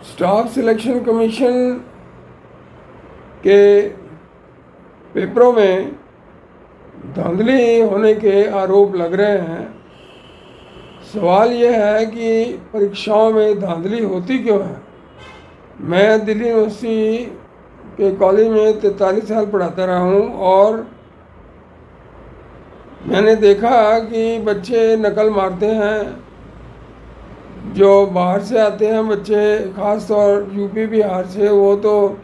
Staff selection commission के पेपरों में धांधली होने के आरोप लग रहे हैं। सवाल यह है कि परीक्षाओं में धांधली होती क्यों है। मैं दिल्ली यूनिवर्सिटी के कॉलेज में 43 साल पढ़ाता रहा हूँ और मैंने देखा कि बच्चे नकल मारते हैं। जो बाहर से आते हैं बच्चे, ख़ास तौर यूपी बिहार से, वो तो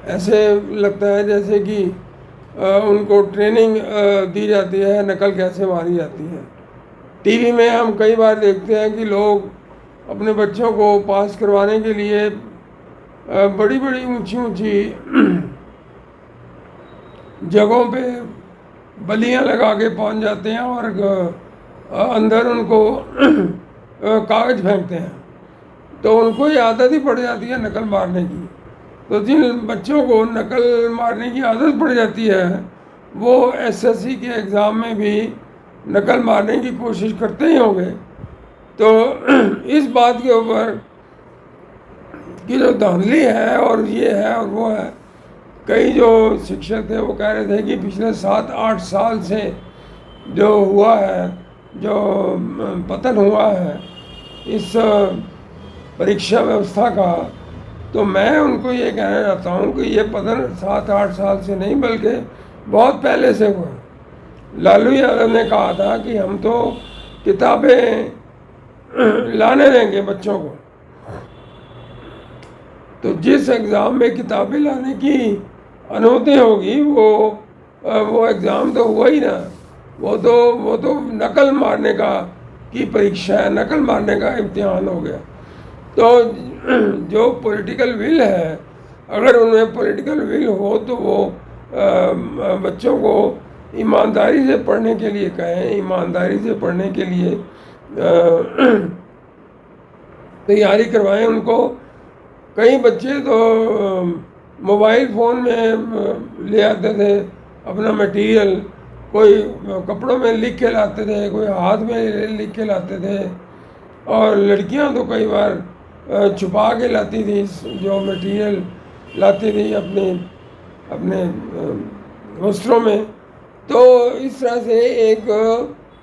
ऐसे लगता है जैसे कि उनको ट्रेनिंग दी जाती है, नकल कैसे मारी जाती है। टीवी में हम कई बार देखते हैं कि लोग अपने बच्चों को पास करवाने के लिए बड़ी बड़ी ऊंची ऊंची जगहों पे बलियां लगा के पहुंच जाते हैं और अंदर उनको कागज़ फेंकते हैं, तो उनको ये आदत ही पड़ जाती है नकल मारने की। तो जिन बच्चों को नकल मारने की आदत पड़ जाती है वो एसएससी के एग्ज़ाम में भी नकल मारने की कोशिश करते ही होंगे। तो इस बात के ऊपर कि जो धांधली है और ये है और वो है, कई जो शिक्षक थे वो कह रहे थे कि पिछले 7-8 साल से जो हुआ है, जो पतन हुआ है इस परीक्षा व्यवस्था का, तो मैं उनको ये कहना चाहता हूँ कि ये पतन 7-8 साल से नहीं बल्कि बहुत पहले से हुआ। लालू यादव ने कहा था कि हम तो किताबें लाने देंगे बच्चों को, तो जिस एग्ज़ाम में किताबें लाने की अनुमति होगी वो एग्ज़ाम तो हुआ ही ना। वो तो नकल मारने का की परीक्षा है, नकल मारने का इम्तिहान हो गया। तो जो पॉलिटिकल विल है, अगर उनमें पॉलिटिकल विल हो तो वो बच्चों को ईमानदारी से पढ़ने के लिए कहें, ईमानदारी से पढ़ने के लिए तैयारी करवाएं उनको। कई बच्चे तो मोबाइल फ़ोन में ले आते थे अपना मटेरियल, कोई कपड़ों में लिख के लाते थे, कोई हाथ में लिख के लाते थे, और लड़कियां तो कई बार छुपा के लाती थी जो मटेरियल लाती थी अपने अपने वस्त्रों में। तो इस तरह से एक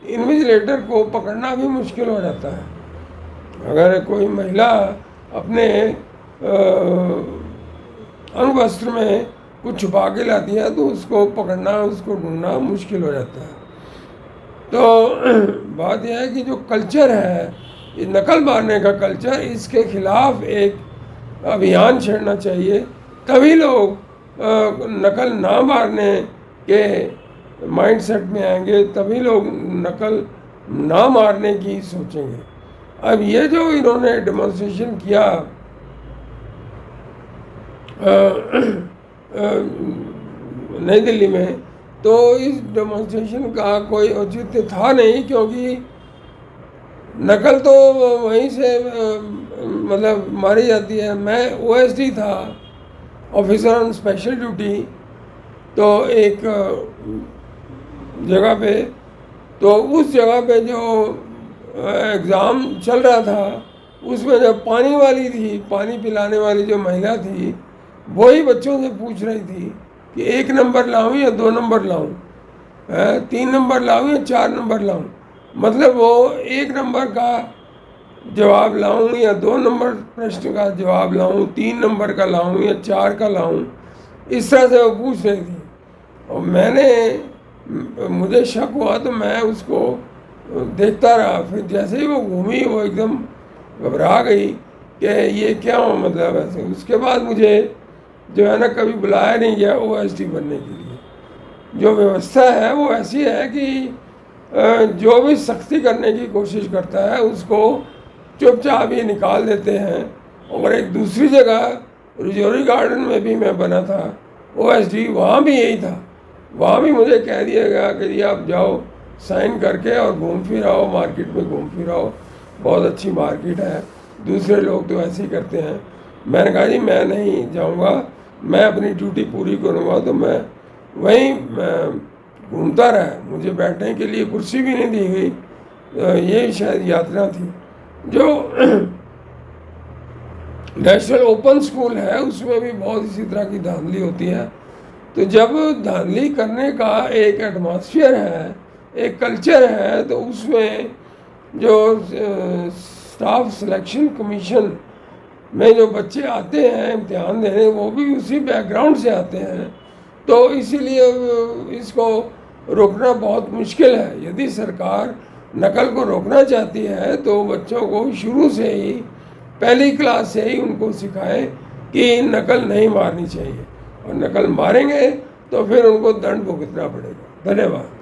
इन्विजिलेटर को पकड़ना भी मुश्किल हो जाता है। अगर कोई महिला अपने अंग वस्त्र में कुछ छुपा के लाती है तो उसको पकड़ना, उसको ढूंढना मुश्किल हो जाता है। तो बात यह है कि जो कल्चर है, ये नकल मारने का कल्चर, इसके खिलाफ एक अभियान छेड़ना चाहिए, तभी लोग नकल ना मारने के माइंडसेट में आएंगे, तभी लोग नकल ना मारने की सोचेंगे। अब ये जो इन्होंने डेमोन्स्ट्रेशन किया नई दिल्ली में, तो इस डेमोन्स्ट्रेशन का कोई औचित्य था नहीं, क्योंकि नकल तो वहीं से मतलब मारी जाती है। मैं ओएसडी था, ऑफिसर ऑन स्पेशल ड्यूटी, तो एक जगह पे, तो उस जगह पे जो एग्ज़ाम चल रहा था उसमें जो पानी वाली थी, पानी पिलाने वाली जो महिला थी, वही बच्चों से पूछ रही थी कि 1 नंबर लाऊं या 2 नंबर लाऊं, 3 नंबर लाऊं या 4 नंबर लाऊं। मतलब वो 1 नंबर का जवाब लाऊं या 2 नंबर प्रश्न का जवाब लाऊं, 3 नंबर का लाऊं या 4 का लाऊं, इस तरह से वो पूछ रही थी। और मुझे शक हुआ तो मैं उसको देखता रहा। फिर जैसे ही वो घूमी वो एकदम घबरा गई कि ये क्या हो, मतलब ऐसे। उसके बाद मुझे जो है ना कभी बुलाया नहीं गया ओएसडी बनने के लिए। जो व्यवस्था है वो ऐसी है कि जो भी सख्ती करने की कोशिश करता है उसको चुपचाप ही निकाल देते हैं। और एक दूसरी जगह रजौरी गार्डन में भी मैं बना था ओएसडी, वहाँ भी यही था। वहाँ भी मुझे कह दिया गया कि ये आप जाओ साइन करके और घूम फिर आओ, मार्केट में घूम फिर आओ, बहुत अच्छी मार्केट है, दूसरे लोग तो ऐसे ही करते हैं। मैंने कहा जी मैं नहीं जाऊँगा, मैं अपनी ड्यूटी पूरी करूँगा। तो मैं वहीं घूमता रहा, मुझे बैठने के लिए कुर्सी भी नहीं दी गई। ये शायद यात्रा थी। जो नेशनल ओपन स्कूल है, उसमें भी बहुत इसी तरह की धांधली होती है। तो जब धांधली करने का एक एटमॉस्फेयर है, एक कल्चर है, तो उसमें जो स्टाफ सिलेक्शन कमीशन में जो बच्चे आते हैं इम्तिहान देने, वो भी उसी बैकग्राउंड से आते हैं। तो इसीलिए इसको रोकना बहुत मुश्किल है। यदि सरकार नकल को रोकना चाहती है तो बच्चों को शुरू से ही, पहली क्लास से ही उनको सिखाए कि नकल नहीं मारनी चाहिए, और नकल मारेंगे तो फिर उनको दंड भुगतना पड़ेगा। धन्यवाद।